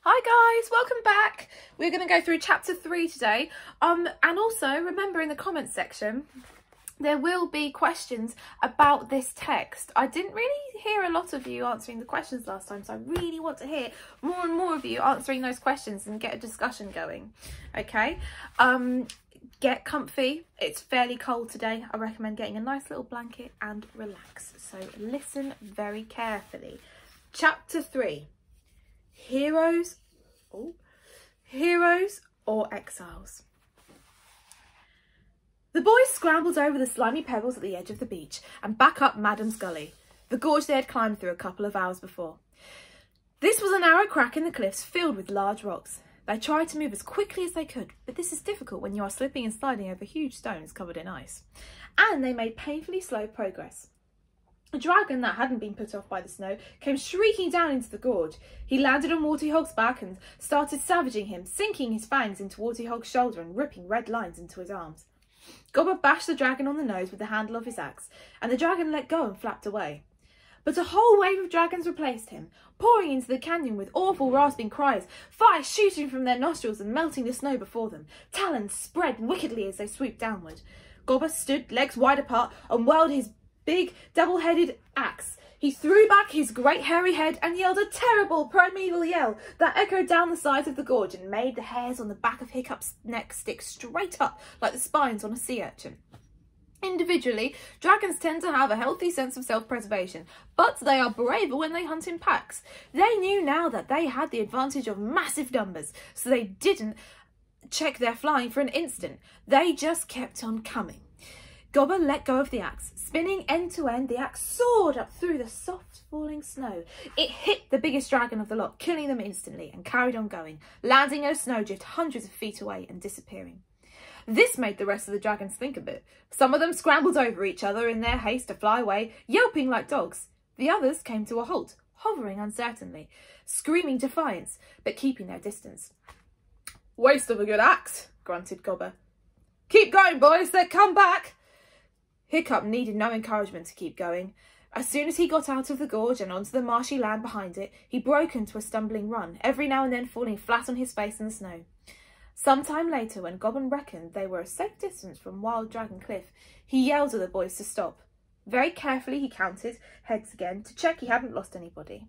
Hi guys, welcome back. We're going to go through chapter 3 today. And also remember in the comments section, there will be questions about this text. I didn't really hear a lot of you answering the questions last time, so I really want to hear more and more of you answering those questions and get a discussion going. Okay, get comfy. It's fairly cold today. I recommend getting a nice little blanket and relax. So listen very carefully. Chapter 3. Heroes or exiles. The boys scrambled over the slimy pebbles at the edge of the beach and back up Madam's Gully, the gorge they had climbed through a couple of hours before. This was a narrow crack in the cliffs filled with large rocks. They tried to move as quickly as they could, but this is difficult when you are slipping and sliding over huge stones covered in ice. And they made painfully slow progress. A dragon that hadn't been put off by the snow came shrieking down into the gorge. He landed on Warty Hog's back and started savaging him, sinking his fangs into Warty Hog's shoulder and ripping red lines into his arms. Gobber bashed the dragon on the nose with the handle of his axe, and the dragon let go and flapped away. But a whole wave of dragons replaced him, pouring into the canyon with awful rasping cries, fire shooting from their nostrils and melting the snow before them. Talons spread wickedly as they swooped downward. Gobber stood, legs wide apart, and whirled his big double-headed axe. He threw back his great hairy head and yelled a terrible primeval yell that echoed down the sides of the gorge and made the hairs on the back of Hiccup's neck stick straight up like the spines on a sea urchin. Individually, dragons tend to have a healthy sense of self-preservation, but they are braver when they hunt in packs. They knew now that they had the advantage of massive numbers, so they didn't check their flying for an instant. They just kept on coming. Gobber let go of the axe. Spinning end to end, the axe soared up through the soft falling snow. It hit the biggest dragon of the lot, killing them instantly, and carried on going, landing in a snowdrift hundreds of feet away and disappearing. This made the rest of the dragons think a bit. Some of them scrambled over each other in their haste to fly away, yelping like dogs. The others came to a halt, hovering uncertainly, screaming defiance, but keeping their distance. "Waste of a good axe," grunted Gobber. "Keep going, boys, they'll come back." Hiccup needed no encouragement to keep going. As soon as he got out of the gorge and onto the marshy land behind it, he broke into a stumbling run, every now and then falling flat on his face in the snow. Some time later, when Goblin reckoned they were a safe distance from Wild Dragon Cliff, he yelled at the boys to stop. Very carefully he counted heads again to check he hadn't lost anybody.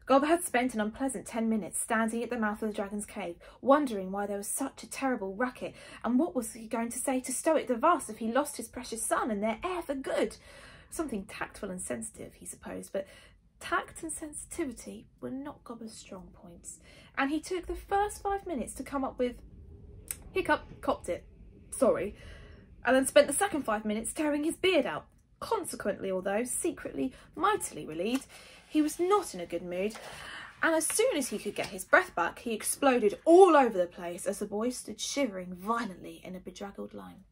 Gobber had spent an unpleasant 10 minutes standing at the mouth of the dragon's cave, wondering why there was such a terrible racket, and what was he going to say to Stoic the Vast if he lost his precious son and their heir for good? Something tactful and sensitive, he supposed, but tact and sensitivity were not Gobber's strong points, and he took the first 5 minutes to come up with, "Hiccup, copped it, sorry," and then spent the second 5 minutes tearing his beard out. Consequently, although secretly mightily relieved, he was not in a good mood, and as soon as he could get his breath back, he exploded all over the place as the boys stood shivering violently in a bedraggled line.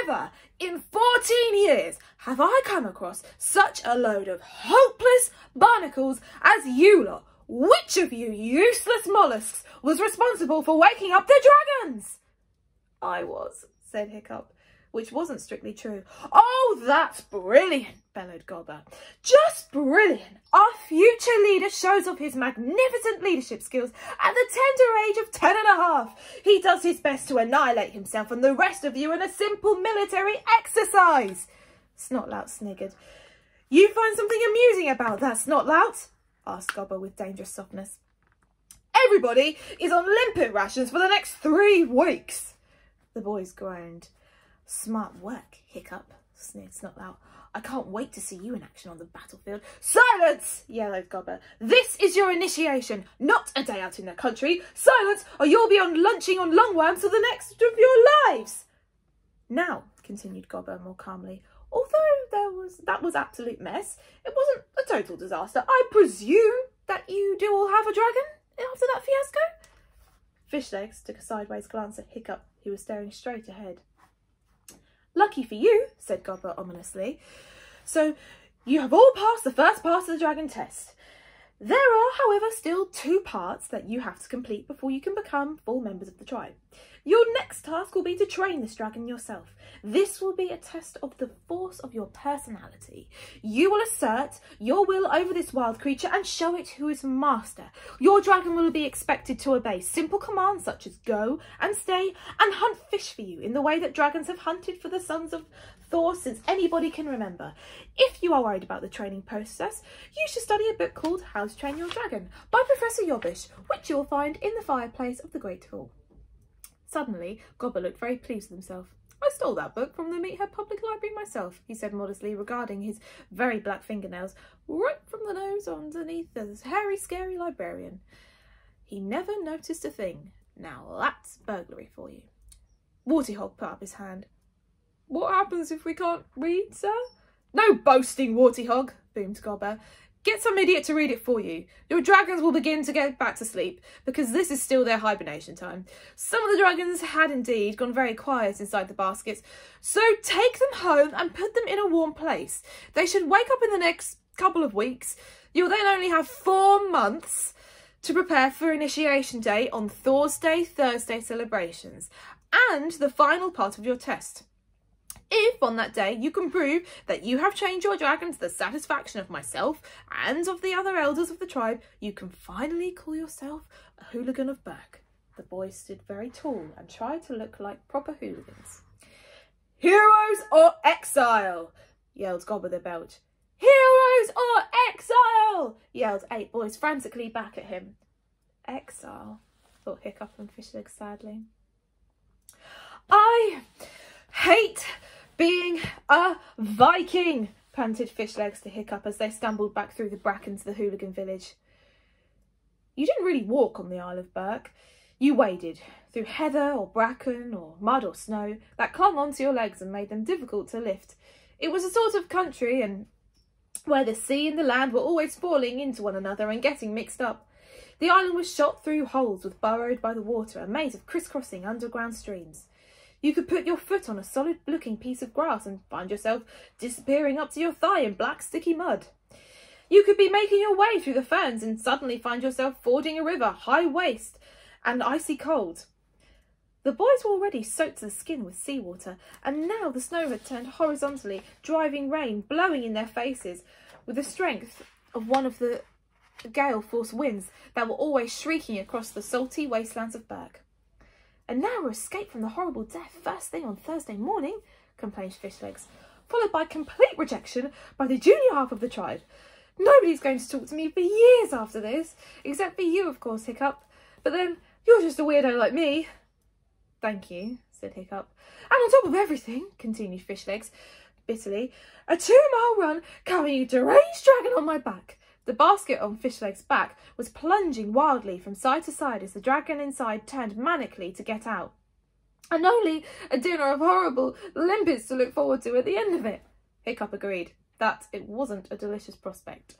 "Never in 14 years have I come across such a load of hopeless barnacles as you lot. Which of you useless mollusks was responsible for waking up the dragons?" "I was," said Hiccup, which wasn't strictly true. "Oh, that's brilliant," bellowed Gobber. "Just brilliant. Our future leader shows off his magnificent leadership skills at the tender age of 10.5. He does his best to annihilate himself and the rest of you in a simple military exercise." Snotlout sniggered. "You find something amusing about that, Snotlout?" asked Gobber with dangerous softness. "Everybody is on limpet rations for the next 3 weeks. The boys groaned. "Smart work, Hiccup," sneered Snotlout. "I can't wait to see you in action on the battlefield." "Silence!" yellowed Gobber. "This is your initiation, not a day out in the country. Silence, or you'll be on lunching on lungworms for the next of your lives." "Now," continued Gobber more calmly, "although that was absolute mess, it wasn't a total disaster. I presume that you do all have a dragon after that fiasco?" Fishlegs took a sideways glance at Hiccup, who was staring straight ahead. "Lucky for you," said Gobber ominously. "So you have all passed the first part of the dragon test. There are, however, still 2 parts that you have to complete before you can become full members of the tribe. Your next task will be to train this dragon yourself. This will be a test of the force of your personality. You will assert your will over this wild creature and show it who is master. Your dragon will be expected to obey simple commands such as go and stay and hunt fish for you in the way that dragons have hunted for the sons of Thor since anybody can remember. If you are worried about the training process, you should study a book called How to Train Your Dragon by Professor Yobbish, which you will find in the fireplace of the Great Hall. Suddenly, Gobber looked very pleased with himself. I stole that book from the Meathead Public Library myself, he said modestly, regarding his very black fingernails right from the nose underneath the hairy, scary librarian. He never noticed a thing. Now that's burglary for you. Wartyhog put up his hand. What happens if we can't read, sir? No boasting, Wartyhog, boomed Gobber. Get some idiot to read it for you. Your dragons will begin to get back to sleep, because this is still their hibernation time. Some of the dragons had indeed gone very quiet inside the baskets, so take them home and put them in a warm place. They should wake up in the next couple of weeks. You'll then only have 4 months to prepare for Initiation Day on Thor's Day Thursday celebrations, and the final part of your test. If on that day you can prove that you have trained your dragon to the satisfaction of myself and of the other elders of the tribe, you can finally call yourself a hooligan of Berk. The boys stood very tall and tried to look like proper hooligans. Heroes or exile, yelled Gobber the Belch. Heroes or exile, yelled 8 boys frantically back at him. Exile, thought Hiccup and Fishlegs sadly. I hate being a Viking, panted Fishlegs to Hiccup as they stumbled back through the bracken to the hooligan village. You didn't really walk on the Isle of Berk. You waded through heather or bracken or mud or snow that clung onto your legs and made them difficult to lift. It was a sort of country and where the sea and the land were always falling into one another and getting mixed up. The island was shot through holes burrowed by the water and made of crisscrossing underground streams. You could put your foot on a solid-looking piece of grass and find yourself disappearing up to your thigh in black, sticky mud. You could be making your way through the ferns and suddenly find yourself fording a river, high-waist and icy cold. The boys were already soaked to the skin with seawater, and now the snow had turned horizontally, driving rain, blowing in their faces with the strength of one of the gale-force winds that were always shrieking across the salty wastelands of Berk. "And now we're escaped from the horrible death first thing on Thursday morning," complained Fishlegs, "followed by complete rejection by the junior half of the tribe. Nobody's going to talk to me for years after this, except for you, of course, Hiccup. But then, you're just a weirdo like me." "Thank you," said Hiccup. "And on top of everything," continued Fishlegs bitterly, "a 2-mile run carrying a deranged dragon on my back." The basket on Fishleg's back was plunging wildly from side to side as the dragon inside turned manically to get out. "And only a dinner of horrible limpets to look forward to at the end of it." Hiccup agreed that it wasn't a delicious prospect.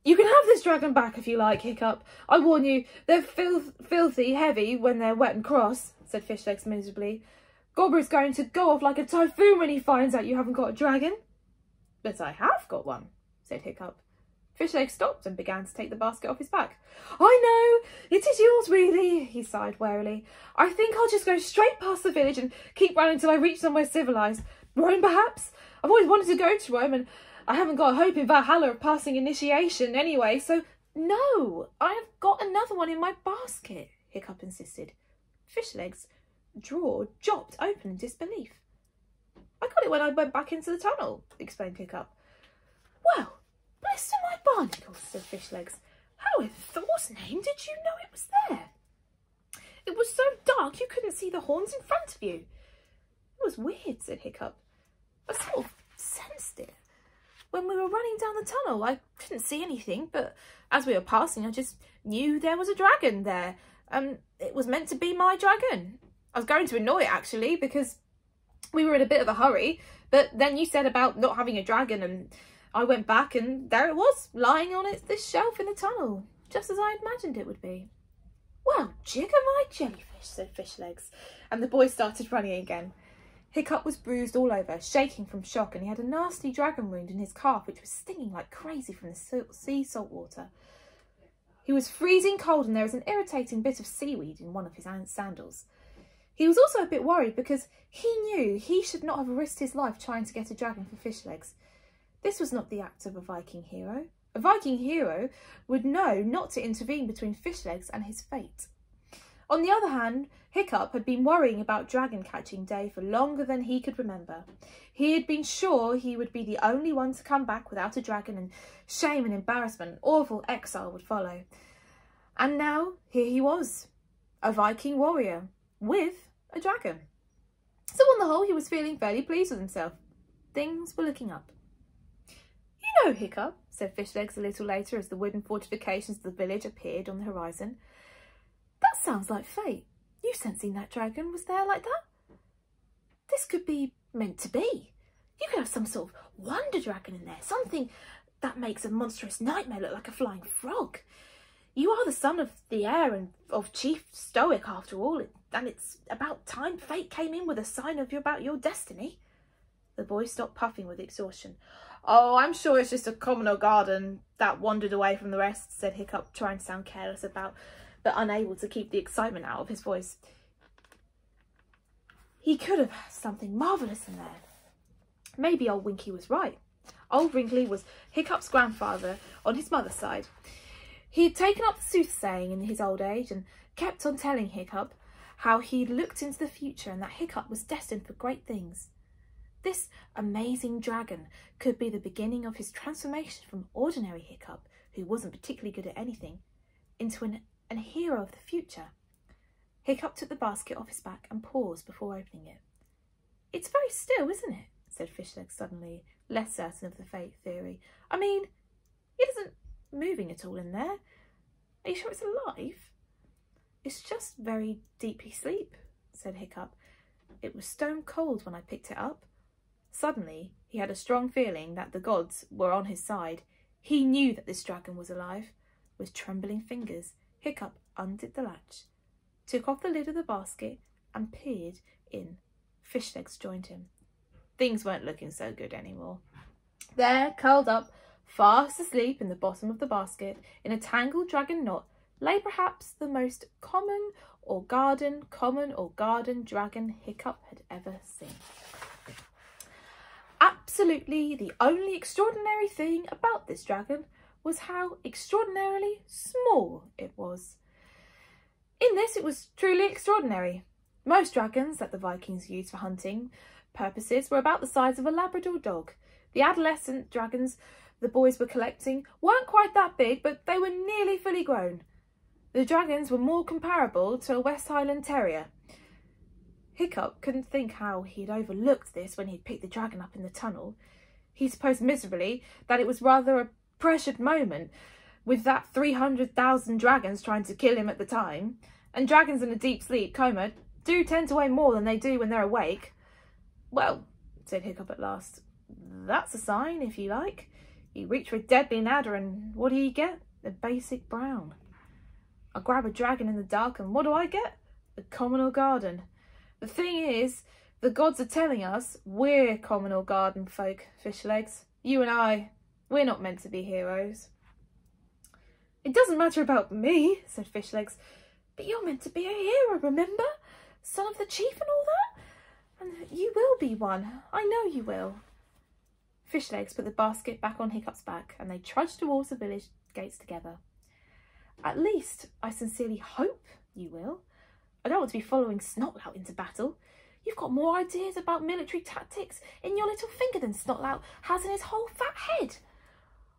"You can have this dragon back if you like, Hiccup. I warn you, they're filthy heavy when they're wet and cross," said Fishlegs miserably. "Gobber is going to go off like a typhoon when he finds out you haven't got a dragon." "But I have got one," said Hiccup. Fishlegs stopped and began to take the basket off his back. "I know, it is yours really," he sighed wearily. "I think I'll just go straight past the village and keep running till I reach somewhere civilised. Rome, perhaps? I've always wanted to go to Rome, and I haven't got a hope in Valhalla of passing initiation anyway, so—" "No, I've got another one in my basket," Hiccup insisted. Fishlegs' drawer dropped open in disbelief. "I got it when I went back into the tunnel," explained Hiccup. "Well, bless my barnacles," said Fishlegs. "How in Thor's name did you know it was there?" "It was so dark you couldn't see the horns in front of you." "It was weird," said Hiccup. "I sort of sensed it. When we were running down the tunnel, I couldn't see anything, but as we were passing, I just knew there was a dragon there. It was meant to be my dragon. I was going to annoy it, actually, because we were in a bit of a hurry, but then you said about not having a dragon, and I went back and there it was, lying on this shelf in the tunnel, just as I imagined it would be." "Well, jigger my jellyfish," said Fishlegs, and the boys started running again. Hiccup was bruised all over, shaking from shock, and he had a nasty dragon wound in his calf which was stinging like crazy from the sea salt water. He was freezing cold and there was an irritating bit of seaweed in one of his sandals. He was also a bit worried because he knew he should not have risked his life trying to get a dragon for fish legs. This was not the act of a Viking hero. A Viking hero would know not to intervene between fish legs and his fate. On the other hand, Hiccup had been worrying about dragon catching day for longer than he could remember. He had been sure he would be the only one to come back without a dragon, and shame and embarrassment and awful exile would follow. And now here he was, a Viking warrior with a dragon. So on the whole, he was feeling fairly pleased with himself. Things were looking up. "You know, Hiccup," said Fishlegs a little later as the wooden fortifications of the village appeared on the horizon, "that sounds like fate. You sensing that dragon was there like that? This could be meant to be. You could have some sort of wonder dragon in there, something that makes a monstrous nightmare look like a flying frog. You are the son of the heir and of Chief Stoic after all, and it's about time fate came in with a sign about your destiny." The boy stopped puffing with exhaustion. "Oh, I'm sure it's just a common old garden that wandered away from the rest," said Hiccup, trying to sound careless but unable to keep the excitement out of his voice. He could have something marvellous in there. Maybe old Winky was right. Old Wrinkly was Hiccup's grandfather on his mother's side. He had taken up the soothsaying in his old age and kept on telling Hiccup how he'd looked into the future and that Hiccup was destined for great things. This amazing dragon could be the beginning of his transformation from ordinary Hiccup, who wasn't particularly good at anything, into a hero of the future. Hiccup took the basket off his back and paused before opening it. "It's very still, isn't it?" said Fishlegs, suddenly less certain of the fate theory. "I mean, it isn't moving at all in there. Are you sure it's alive?" "It's just very deeply asleep," said Hiccup. "It was stone cold when I picked it up." Suddenly, he had a strong feeling that the gods were on his side. He knew that this dragon was alive. With trembling fingers, Hiccup undid the latch, took off the lid of the basket and peered in. Fishlegs joined him. Things weren't looking so good anymore. There, curled up, fast asleep in the bottom of the basket, in a tangled dragon knot, lay perhaps the most common or garden dragon Hiccup had ever seen. Absolutely the only extraordinary thing about this dragon was how extraordinarily small it was. In this it was truly extraordinary. Most dragons that the Vikings used for hunting purposes were about the size of a Labrador dog. The adolescent dragons the boys were collecting weren't quite that big, but they were nearly fully grown. The dragons were more comparable to a West Highland Terrier. Hiccup couldn't think how he'd overlooked this when he'd picked the dragon up in the tunnel. He supposed miserably that it was rather a pressured moment, with that 300,000 dragons trying to kill him at the time, and dragons in a deep sleep coma do tend to weigh more than they do when they're awake. "Well," said Hiccup at last, "that's a sign, if you like. You reach for a deadly nadder and what do you get? A basic brown. I grab a dragon in the dark and what do I get? A communal garden. The thing is, the gods are telling us we're communal garden folk, Fishlegs. You and I, we're not meant to be heroes." "It doesn't matter about me," said Fishlegs, "but you're meant to be a hero, remember? Son of the chief and all that? And you will be one. I know you will." Fishlegs put the basket back on Hiccup's back and they trudged towards the village gates together. "At least, I sincerely hope you will. I don't want to be following Snotlout into battle. You've got more ideas about military tactics in your little finger than Snotlout has in his whole fat head."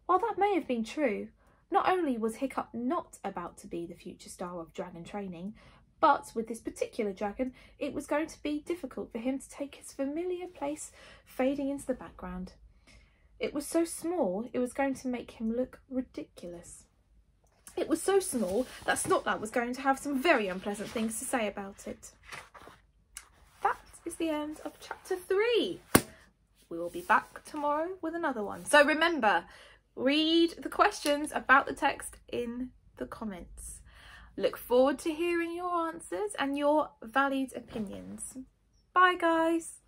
While that may have been true, not only was Hiccup not about to be the future star of dragon training, but with this particular dragon, it was going to be difficult for him to take his familiar place fading into the background. It was so small, it was going to make him look ridiculous. It was so small that Snotlout was going to have some very unpleasant things to say about it. That is the end of chapter 3. We will be back tomorrow with another one. So remember, read the questions about the text in the comments. Look forward to hearing your answers and your valued opinions. Bye guys.